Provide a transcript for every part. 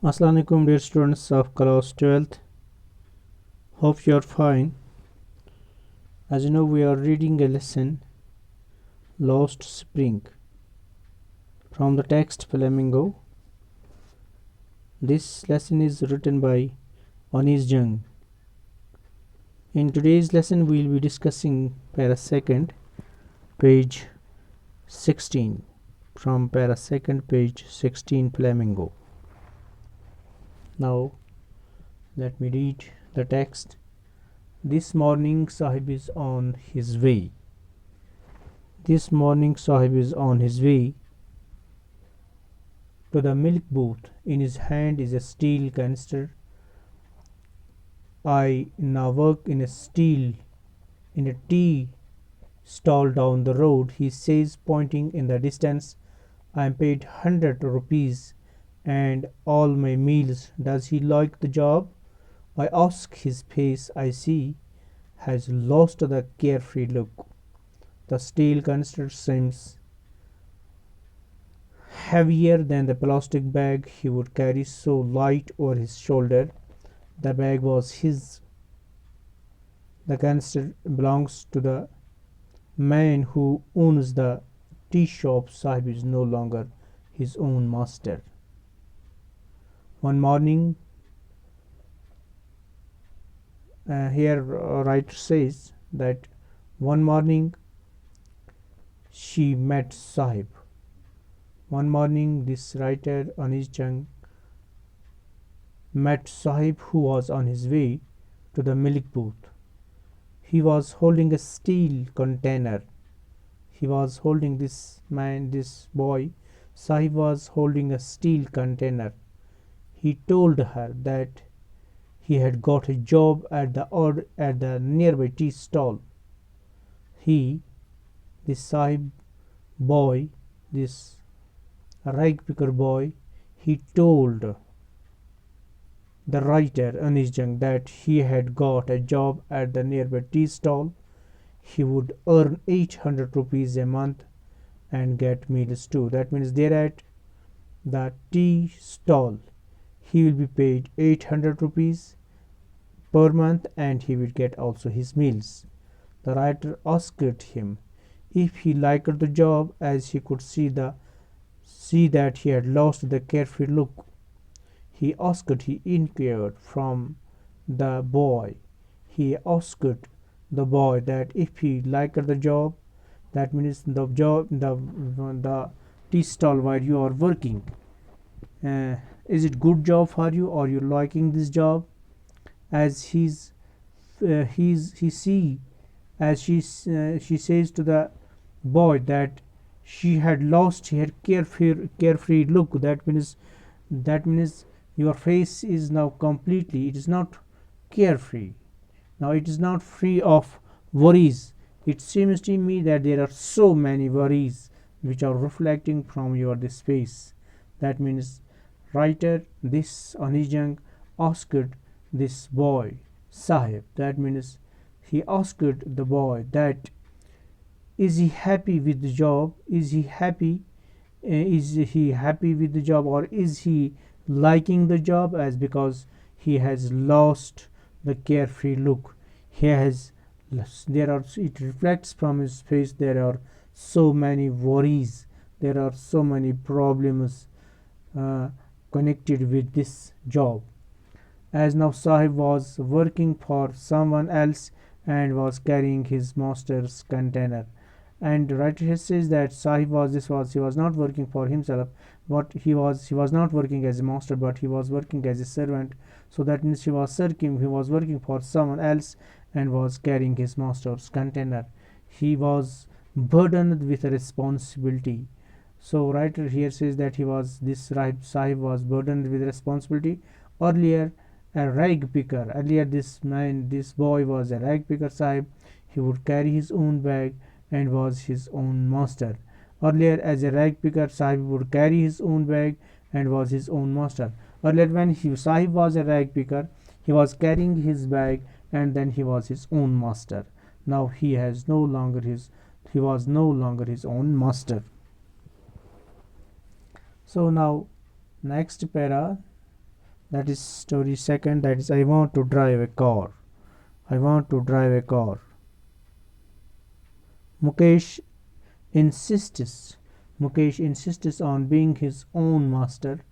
Assalamu alaikum dear students of class 12th. Hope you are fine. As you know, we are reading a lesson Lost Spring from the text Flamingo. This lesson is written by Anis Jung. In today's lesson, we will be discussing para second, page 16. From para second, page 16 Flamingo. Now, let me read the text. This morning, Sahib is on his way. This morning, Sahib is on his way to the milk booth. In his hand is a steel canister. I now work in a tea stall down the road, he says, pointing in the distance. I am paid 100 rupees and all my meals. Does he like the job? I ask. His face, I see, has lost the carefree look. The steel canister seems heavier than the plastic bag he would carry so light over his shoulder. The bag was his. The canister belongs to the man who owns the tea shop. Sahib is no longer his own master. One morning, here writer says that one morning she met Sahib. One morning, this writer Anis Jung met Sahib, who was on his way to the milk booth. He was holding a steel container. He was holding this boy. Sahib was holding a steel container. He told her that he had got a job at the nearby tea stall. This Sahib boy, this rag picker boy, he told the writer Anis Jung that he had got a job at the nearby tea stall. He would earn 800 rupees a month and get meals too. That means there at the tea stall he will be paid 800 rupees per month and he will get also his meals. The writer asked him if he liked the job, as he could see that he had lost the carefree look. He inquired from the boy. He asked the boy that if he liked the job, that means the tea stall where you are working. Is it good job for you? Are you liking this job? As he see as she says to the boy that she had lost her carefree look. That means your face is now completely, it is not carefree. Now it is not free of worries. It seems to me that there are so many worries which are reflecting from your this face. That means writer this Anis Jung asked this boy Sahib. That means he asked the boy that is he happy with the job? Is he happy with the job, or is he liking the job? As because he has lost the carefree look. He has there are it reflects from his face. There are so many worries. There are so many problems uh, connected with this job. As now Sahib was working for someone else and was carrying his master's container. And writer says that Sahib was he was not working for himself, but he was not working as a master, but he was working as a servant. So that means he was working for someone else and was carrying his master's container. He was burdened with a responsibility. So writer here says that Sahib was burdened with responsibility. Earlier a rag picker. Earlier this boy was a rag picker Sahib. He would carry his own bag and was his own master. Earlier, as a rag picker, Sahib would carry his own bag and was his own master. Earlier, when Sahib was a rag picker, he was carrying his bag and then he was his own master. Now he was no longer his own master. So now next para That is story second. That is I want to drive a car. I want to drive a car. Mukesh insists. Mukesh insists on being his own master.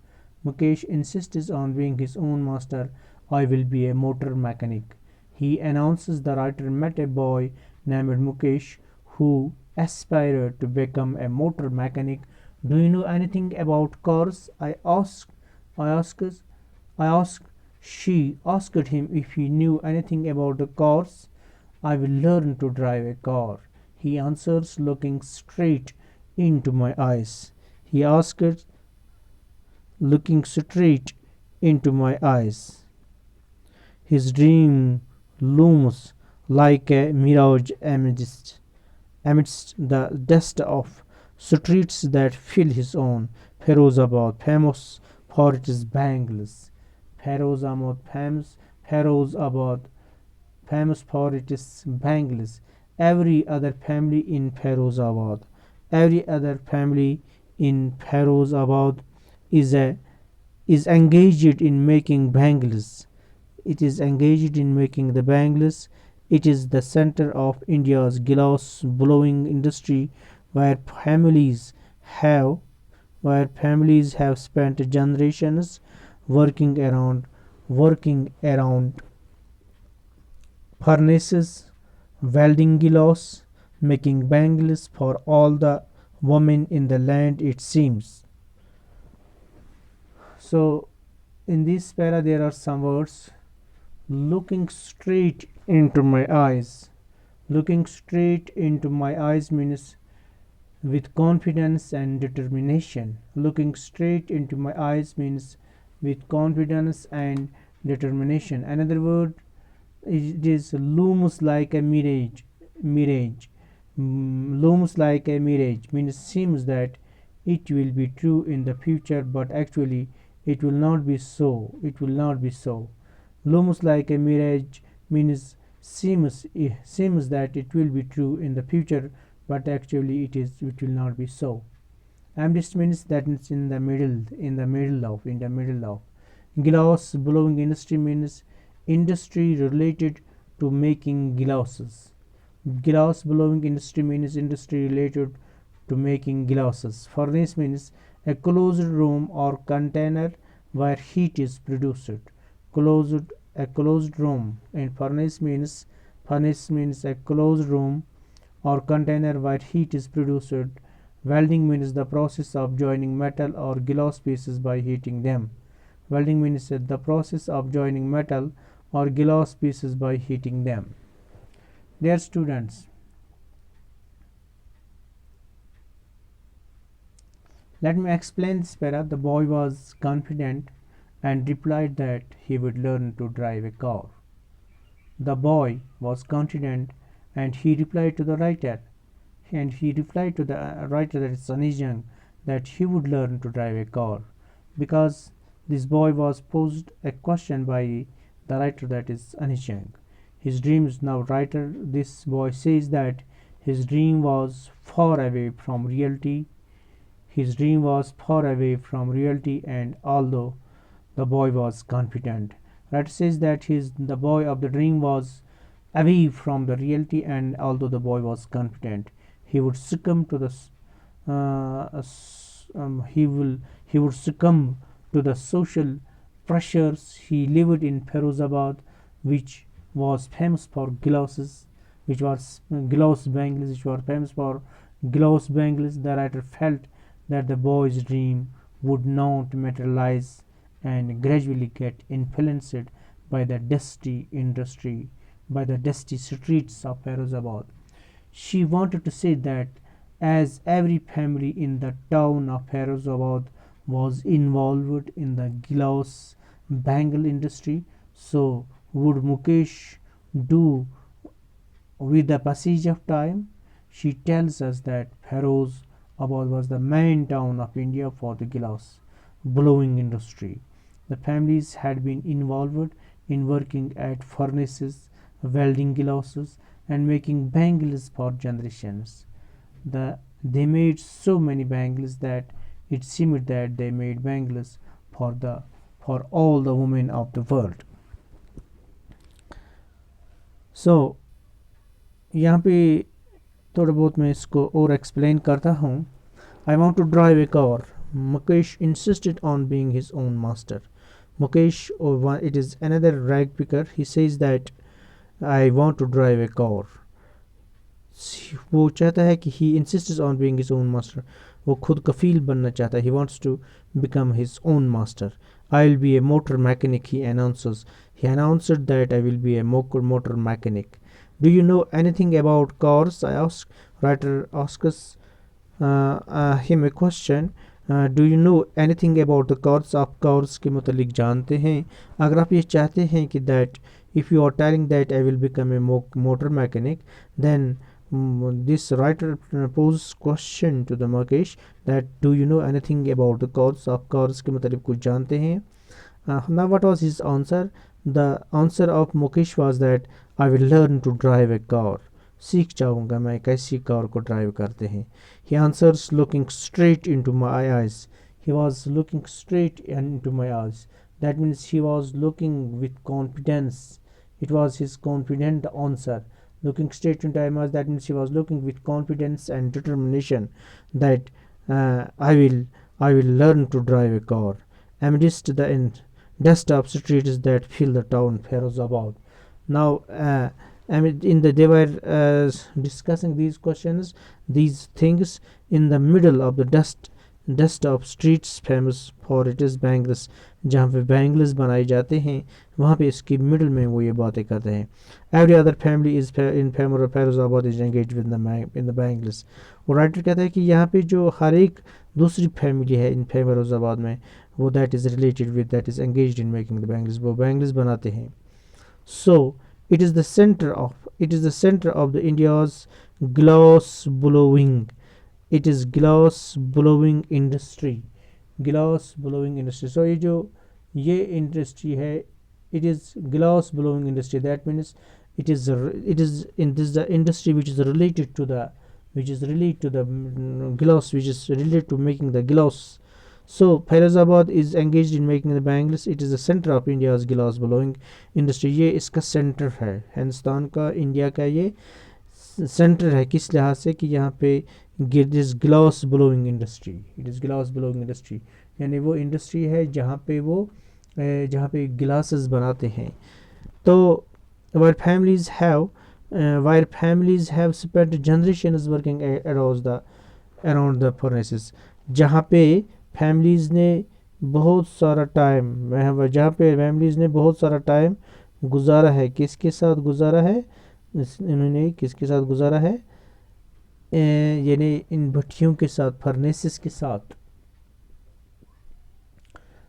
Mukesh insists on being his own master. I will be a motor mechanic. He announces the writer met a boy named Mukesh who aspired to become a motor mechanic. Do you know anything about cars? I asked. I asked. She asked him if he knew anything about the cars. I will learn to drive a car. He answers, looking straight into my eyes. He asked, looking straight into my eyes. His dream looms like a mirage amidst the dust of streets that fill his own. Ferozabad, famous for its bangles. Ferozabad, famous for its bangles. Every other family in Ferozabad, every other family in Ferozabad is a is engaged in making bangles. It is engaged in making the bangles. It is the center of India's glass blowing industry, where families have spent generations working around working around furnaces, welding glass, making bangles for all the women in the land, it seems. So in this para there are some words. Looking straight into my eyes. Looking straight into my eyes means with confidence and determination. Looking straight into my eyes means with confidence and determination. Another word, it is looms like a mirage. Mirage. Looms like a mirage means seems that it will be true in the future, but actually it will not be so. It will not be so. Looms like a mirage means seems that it will be true in the future, but actually it will not be so. Amidst means that it's in the middle of. Glass blowing industry means industry related to making glasses. Glass blowing industry means industry related to making glasses. Furnace means a closed room or container where heat is produced. Closed a closed room. And furnace means a closed room or container where heat is produced. Welding means the process of joining metal or glass pieces by heating them. Welding means the process of joining metal or glass pieces by heating them. Dear students, let me explain this para. The boy was confident and replied that he would learn to drive a car. The boy was confident and he replied to the writer that is Sunny Young that he would learn to drive a car because this boy was posed a question by the writer that is Anish Young. His dreams now writer this boy says that his dream was far away from reality. His dream was far away from reality, and although the boy was confident, writer says that the boy of the dream was away from the reality, and although the boy was confident, he would succumb to the he would succumb to the social pressures. He lived in Ferozabad, which was famous for glasses, which was glass bangles, which were famous for glass bangles. The writer felt that the boy's dream would not materialize and gradually get influenced by the dusty streets of Ferozabad. She wanted to say that as every family in the town of Ferozabad was involved in the glass bangle industry, so would Mukesh do with the passage of time. She tells us that Ferozabad was the main town of India for the glass blowing industry. The families had been involved in working at furnaces, welding glasses, and making bangles for generations. They made so many bangles that it seemed that they made bangles for the for all the women of the world. So यहाँ पे थोड़ा बहुत मैं इसको और explain करता हूँ. I want to drive a car. Mukesh insisted on being his own master. Mukesh, it is another rag picker. He says that I want to drive a car. वो चाहता है कि he insisted on being his own master. वो खुद कफील बनना चाहता है. He wants to become his own master. I'll be a motor mechanic, he announces. He announced that I will be a motor mechanic. Do you know anything about cars? I asked. Writer asks him a question. Do you know anything about the cars. आप cars के मतलब जानते हैं. अगर आप ये चाहते हैं कि that if you are telling that I will become a motor mechanic, then this writer pose question to the Mukesh that do you know anything about the cars. आप कार्स के मतलब कुछ जानते हैं. Now what was his answer. The answer of Mukesh was that I will learn to drive a car. सीख जाऊंगा मैं कैसी कार को ड्राइव करते हैं. He answers looking straight into my eyes. He was looking straight into my eyes. That means he was looking with confidence. It was his confident answer. Looking straight into my eyes, that means he was looking with confidence and determination that I will learn to drive a car. Amidst the dust of streets that fill the town Ferozabad. Now, they were discussing these questions, these things in the middle of the dust of streets famous for its bangles. जहाँ पे bangles बनाए जाते हैं वहाँ पे इसकी middle में वो ये बातें करते हैं. Every other family is in Firozabad is engage with in the bangles. वो राइटर कहता है कि यहाँ पे जो हर एक दूसरी फैमिली है इन फैरोज़ाबाद में वो that is related with that is engage in making the bangles. वो बैंगल्स बनाते हैं. सो it is the center of the India's glass blowing. It is glass blowing industry. So ये industry है, it is glass blowing industry. That means it is in this the industry which is related to the glass, which is related to making the glass. So Faizabad is engaged in making the bangles. It is the center of India's glass blowing industry. ये इसका centre है हिंदुस्तान का, India का ये centre है. किस लिहाज से कि यहाँ पे this glass blowing industry. It is glass blowing industry यानी वो इंडस्ट्री है जहाँ पे ग्लासेस बनाते हैं. तो where families have spent generations working around the furnaces. जहाँ पे फैमिलीज़ ने बहुत सारा टाइम गुजारा है. किसके साथ गुजारा है इन्होंने, किसके साथ गुजारा है, यानी इन भट्टियों के साथ, फर्नेसेस के साथ.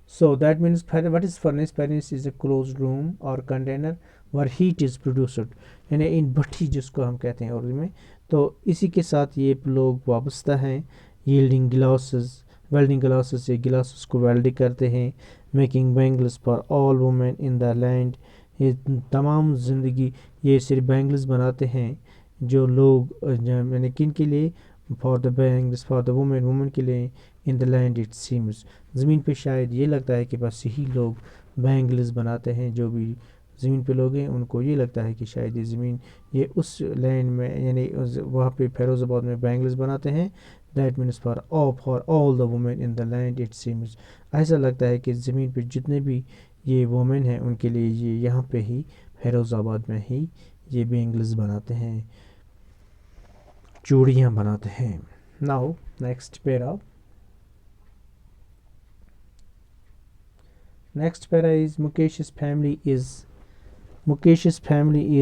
So that means what is furnace? Furnace is a closed room or container where heat is produced. यानी इन भट्टी जिसको हम कहते हैं उर्दू में. तो इसी के साथ ये लोग वाबस्ता हैं. yielding glasses, वेल्डिंग ग्लासेस से ग्लासेस को वेल्डिंग करते हैं. Making bangles for all women in the land. ये तमाम ज़िंदगी ये सिर्फ बैंगल्स बनाते हैं जो लोग यानी किन के लिए, for the bangles for the women के लिए. In the land it seems, ज़मीन पे शायद ये लगता है कि बस यही लोग बैंगल्स बनाते हैं. जो भी ज़मीन पे लोग हैं उनको ये लगता है कि शायद ये ज़मीन ये उस लैंड में यानी वहाँ पे फैरोज़ाबाद में बैंगल्स बनाते हैं. That means for all the women in the land it seems. ऐसा लगता है कि ज़मीन पे जितने भी ये वुमेन हैं उनके लिए ये यहाँ पे ही फैरोज़ाबाद में ही ये बैंगल्स बनाते हैं, चूड़ियाँ बनाते हैं. Now next para. Next para is Mukesh's family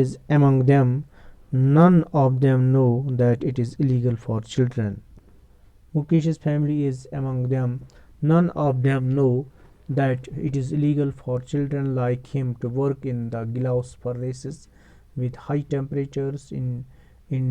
is among them. None of them know that it is illegal for children. Mukesh's family is among them. None of them know that it is illegal for children like him to work in the glass furnaces with high temperatures in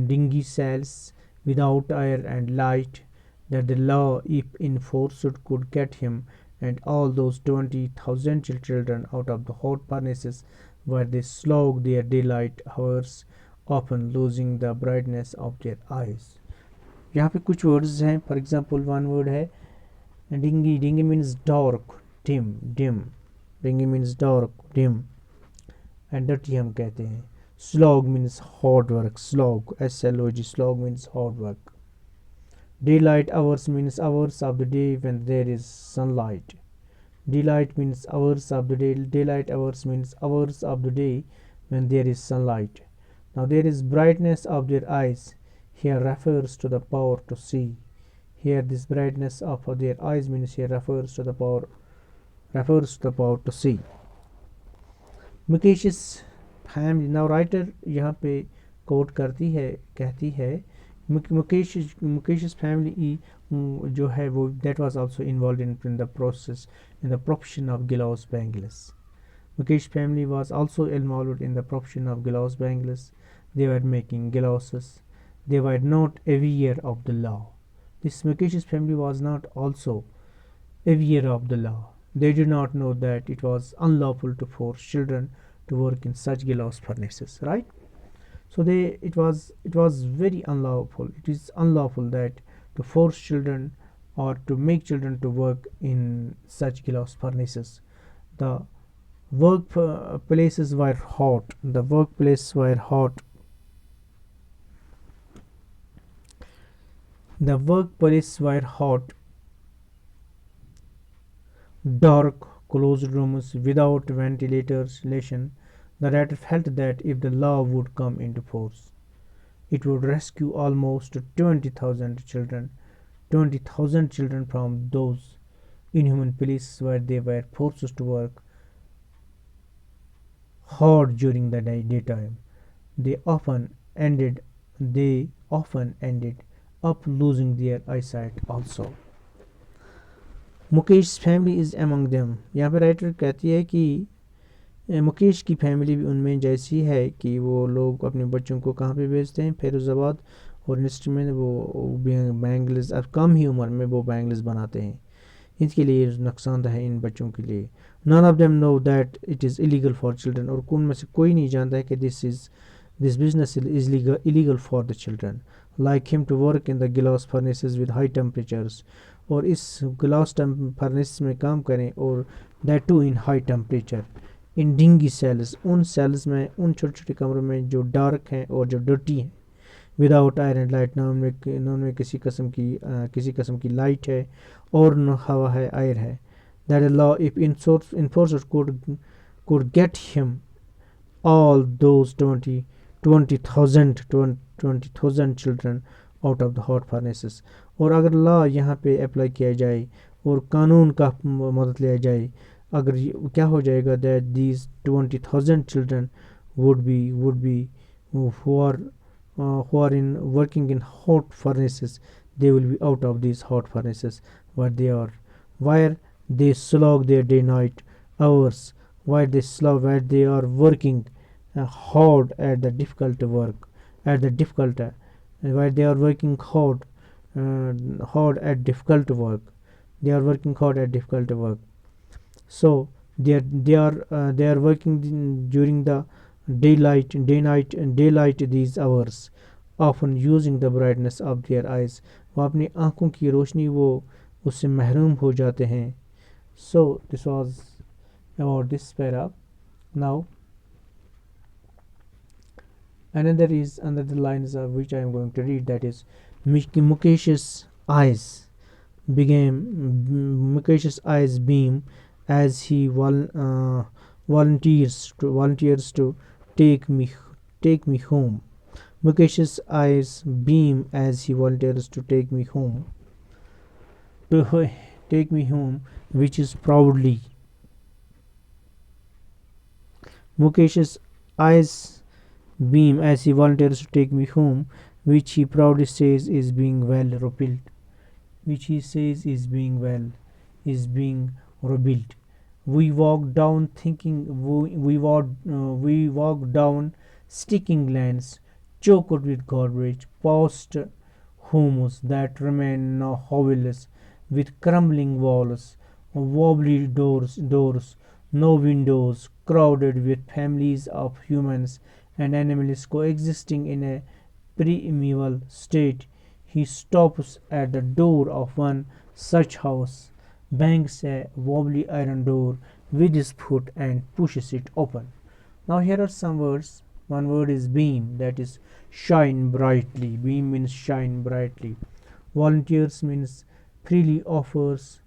dingy cells without air and light. That the law, if enforced, could get him and all those 20,000 children out of the hot furnaces where they slog their daylight hours, often losing the brightness of their eyes. यहाँ पे कुछ words हैं. For example one word है dingy. Dingy means dark, dim. Dingy means dark, dim, and dirty हम कहते हैं. Slog means hard work. Slog, S-L-O-G. Slog means hard work. Daylight hours means hours of the day when there is sunlight. Daylight means hours of the day. Daylight hours means hours of the day when there is sunlight. Now there is brightness of their eyes. Here refers to the power to see. Here this brightness of their eyes means here refers to the power to see. Mukesh family. Now writer यहाँ पे coat करती है, कहती है Mukesh family जो है वो that was also involve in the process in the profession of गिलास bangles. Mukesh family was also involved in the profession of glass bangles. They were making glasses. They were not aware of the law. This Mukesh's family was not also aware of the law. They did not know that it was unlawful to force children to work in such glass furnaces, right? So it was very unlawful. It is unlawful that to force children or to make children to work in such glass furnaces. The workplaces were hot. The workplaces were hot. The workplaces were hot. Dark, closed rooms without ventilation. The writer felt that if the law would come into force, it would rescue almost 20,000 children. 20,000 children from those inhuman places where they were forced to work hard during the daytime. They often ended up losing their eyesight also. Mukesh family is among them. यहाँ पे writer कहती है कि मुकेश की family भी उनमें जैसी है कि वो लोग अपने बच्चों को कहाँ पे भेजते हैं, फैरोज़ाबाद और इंडस्ट्री में वो बैंगल्स अब कम ही उम्र में वो बैंगल्स बनाते हैं. इसके लिए नुकसानदा है इन बच्चों के लिए. None of them know that it is illegal for children. और उनमें से कोई नहीं जानता है कि this business is illegal for the children like him to work in the glass furnaces with high temperatures. और इस ग्लास फर्नेस में काम करें और that too in high temperature. In dingy cells, उन सेल्स में, उन छोटे छोटे कमरों में जो डार्क हैं और जो डर्टी हैं. विदाउट आयरन लाइट, ना उनमें किसी किस्म की लाइट है और न हवा है, आयर है. That a law if enforcers could get him all those 20,000 children out of the hot furnaces. और अगर लॉ यहाँ पे अप्लाई किया जाए और कानून का मदद लिया जाए, अगर क्या हो जाएगा that these 20,000 children would be who are in working in hot furnaces, they will be out of these hot furnaces where they slog their day night hours, where they are working hard at the difficult work, where they are working hard at difficult work. They are working hard at difficult work. So they are working during the daylight these hours, often using the brightness of their eyes. वो अपनी आँखों की रोशनी वो उससे महरूम हो जाते हैं. So this was about this para. Now another lines of which I am going to read, that is Mukesh's eyes beam as he volunteers to take me home. Mukesh's eyes beam as he volunteers to take me home, which is proudly. Mukesh's eyes beam as he volunteers to take me home, which he proudly says is being rebuilt. We walk down sticking lanes choked with garbage, past homes that remain now houseless, with crumbling walls, wobbly doors, no windows, crowded with families of humans and animals coexisting in a primeval state. He stops at the door of one such house, bangs a wobbly iron door, with his foot and pushes it open. Now here are some words. One word is beam, that is shine brightly. Beam means shine brightly. Volunteers means freely offers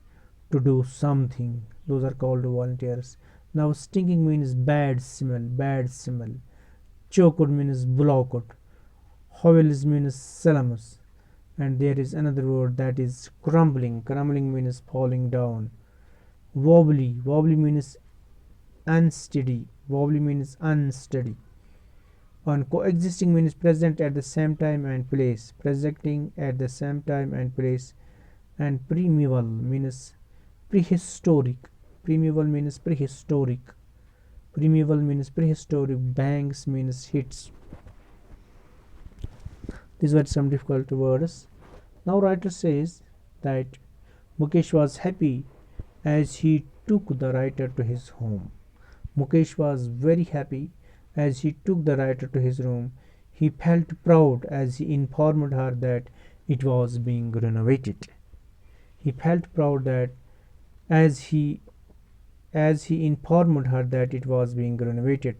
to do something. Those are called volunteers. Now stinking means bad smell, bad smell. Choked means blocked. Hovelis means salamus. And there is another word that is crumbling. Crumbling means falling down. Wobbly, wobbly means unsteady. Wobbly means unsteady. On coexisting means present at the same time and place. Presenting at the same time and place. And primeval means prehistoric. Primeval means prehistoric. Primeval means prehistoric. Bangs means hits. These were some difficult words. Now writer says that Mukesh was happy as he took the writer to his home. Mukesh was very happy as he took the writer to his room. He felt proud as he informed her that it was being renovated. He felt proud that as he informed her that it was being renovated.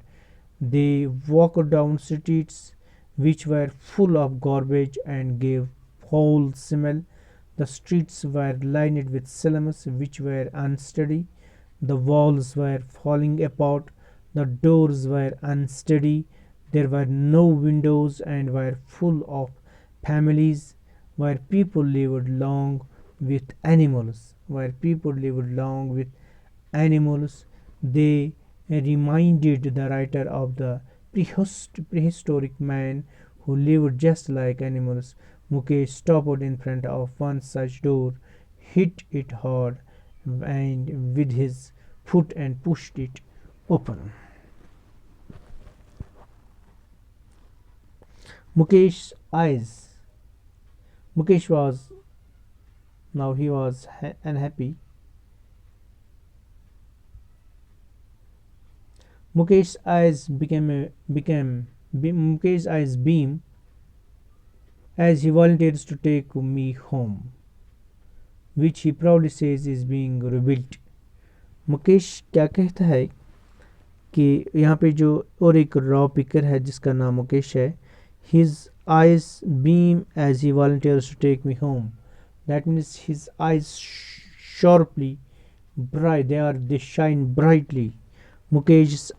They walked down streets which were full of garbage and gave foul smell. The streets were lined with slums which were unsteady. The walls were falling apart. The doors were unsteady. There were no windows and were full of families where people lived long with animals. Where people lived long with animals. They reminded the writer of the prehistoric man who lived just like animals. Mukesh stopped in front of one such door, hit it hard and with his foot and pushed it open. Mukesh's eyes. Mukesh was now he was unhappy. Mukesh's eyes Mukesh's eyes beam as he volunteers to take me home, which he proudly says is being rebuilt. Mukesh क्या कहता है कि यहाँ पे जो और एक raw picker है जिसका नाम मुकेश है. His eyes beam as he volunteers to take me home. That means his eyes sharply bright. They shine brightly. Mukesh's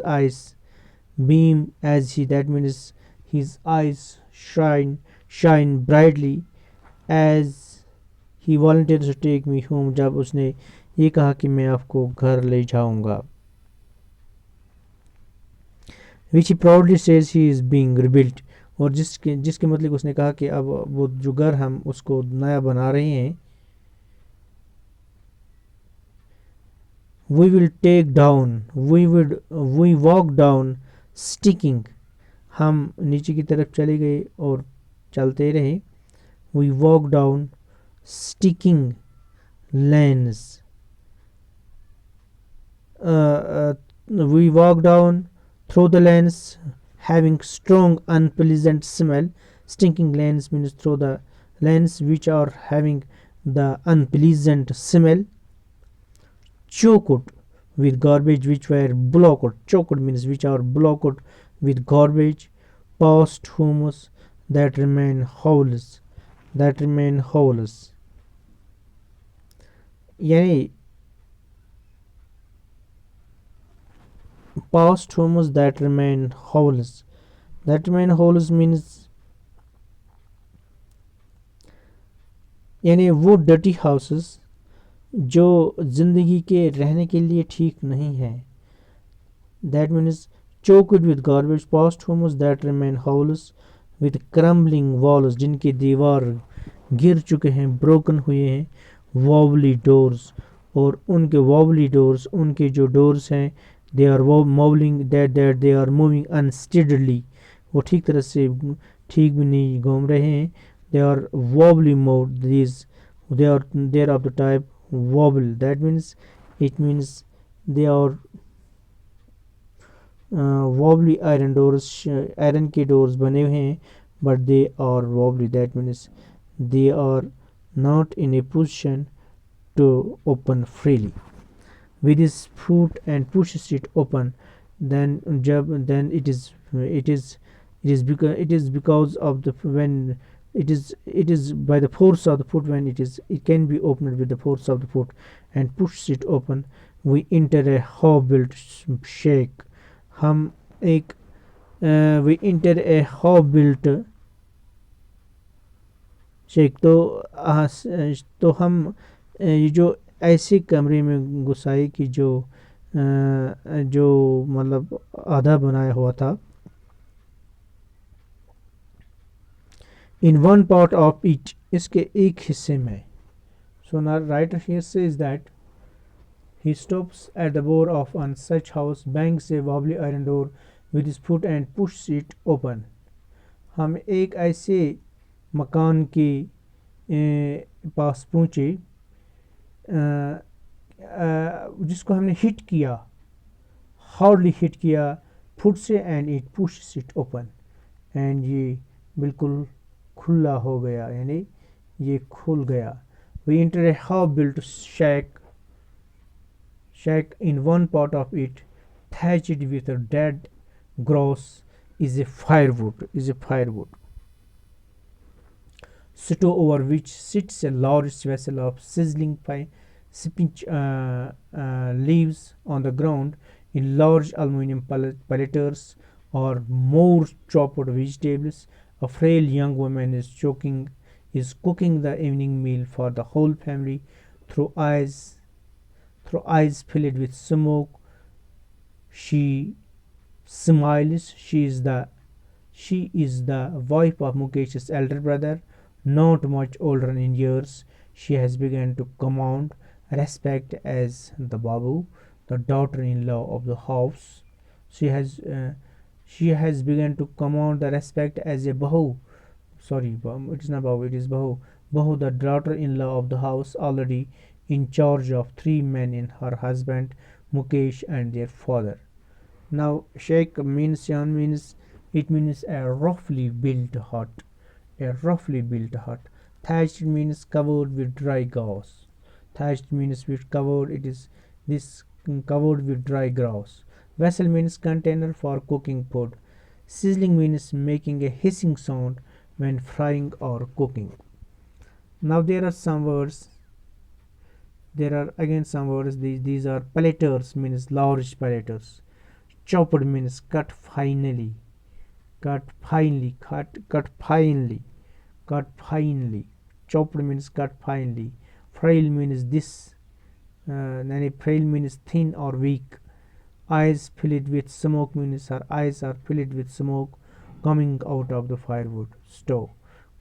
eyes beam as he. That means his eyes shine brightly as he volunteers to take me home. जब उसने ये कहा कि मैं आपको घर ले जाऊंगा. Which he proudly says he is being rebuilt. और जिसके मतलब उसने कहा कि अब वो जो घर हम उसको नया बना रहे हैं. We will take down. We walk down sticking. हम नीचे की तरफ चले गए और चलते रहे. We walk down sticking lanes. We walk down through the lanes having strong unpleasant smell. Stinking lanes means through the lanes which are having the unpleasant smell. Choked with garbage which were blocked. Choked means which are blocked with garbage. Past homes that remain holes. यानी past homes that remain holes. That remain holes means यानी वो dirty houses जो जिंदगी के रहने के लिए ठीक नहीं है. That means choked with garbage. Past homes that remain holes with crumbling walls जिनके दीवार गिर चुके हैं, broken हुए हैं. Wobbly doors और उनके wobbly doors उनके जो doors हैं they are wobbling that they are moving unsteadily. वो ठीक तरह से ठीक भी नहीं घूम रहे हैं. They are wobbly moved. They are of the type wobble. That means they are wobbly iron doors. Iron के doors बने हुए हैं but they are wobbly. That means they are not in a position to open freely. with his foot and pushes it open. Then it is because of the when it is by the force of the foot. When it can be opened with the force of the foot and pushes it open, we enter a half-built shack. हम एक we enter a half-built Sheikh तो हम ये जो ऐसे कमरे में घुसाई कि जो मतलब आधा बनाया हुआ था. In one part of it, इसके एक हिस्से में. सो ना writer here says that he stops at the door of one such house, bangs a wobbly iron door with his foot and pushes it open. हम एक ऐसे मकान के पास पहुँचे जिसको हमने हिट किया, हार्डली हिट किया फुट से, and it pushes it open. And ये बिल्कुल खुला हो गया, यानी ये खुल गया. We enter a half built shack. In one part of it, thatched with a dead grass, is a firewood stove over which sits a large vessel of sizzling spinach leaves. On the ground, in large aluminium platters, or more chopped vegetables. A frail young woman is cooking the evening meal for the whole family. Through eyes filled with smoke, she smiles. She is the wife of Mukesh's elder brother, not much older in years. She has begun to command respect as the Babu, the daughter-in-law of the house. She has begun to command the respect as a Bahu. Sorry, it is not Bahu, it is Bahu. Bahu, the daughter-in-law of the house, already in charge of 3 men in her husband, Mukesh, and their father. Now, Sheikh means it means a roughly built hut. A roughly built hut. Thatched means covered with dry grass. Thatched means with covered. It is this covered with dry grass. Vessel means container for cooking food. Sizzling means making a hissing sound when frying or cooking. Now there are some words. There are again some words. These are platters means large platters. Chopped means cut finely. Cut finely. Chopped means cut finely. Frail means this. Frail means thin or weak. Eyes filled with smoke means her eyes are filled with smoke coming out of the firewood stove.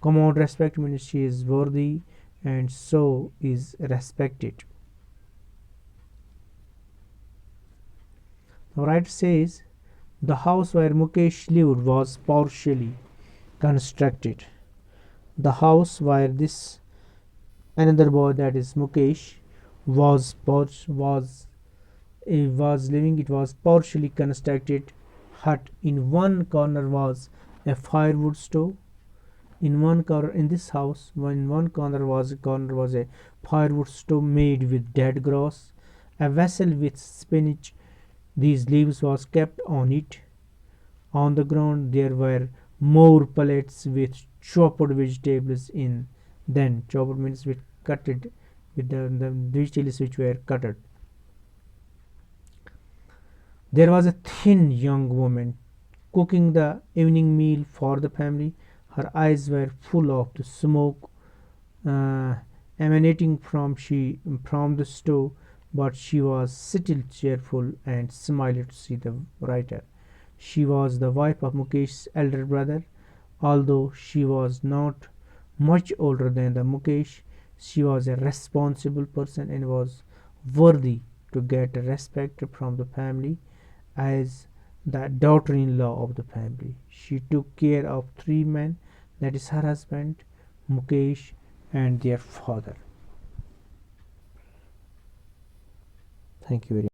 Command respect means she is worthy and so is respected. The writer says the house where Mukesh lived was partially constructed. The house where this another boy, that is Mukesh, was living, it was partially constructed hut. In one corner was a firewood stove. In one corner in this house, in one corner was a firewood stove made with dead grass. A vessel with spinach, these leaves, was kept on it. On the ground there were more pallets with chopped vegetables in. Then chopped means with cutted, with the vegetables which were cutted. There was a thin young woman cooking the evening meal for the family. Her eyes were full of the smoke emanating from the stove, but she was still cheerful and smiled to see the writer. She was the wife of Mukesh's elder brother. Although she was not much older than the Mukesh, she was a responsible person and was worthy to get respect from the family as the daughter-in-law of the family. She took care of 3 men, that is her husband, Mukesh, and their father. Thank you very much.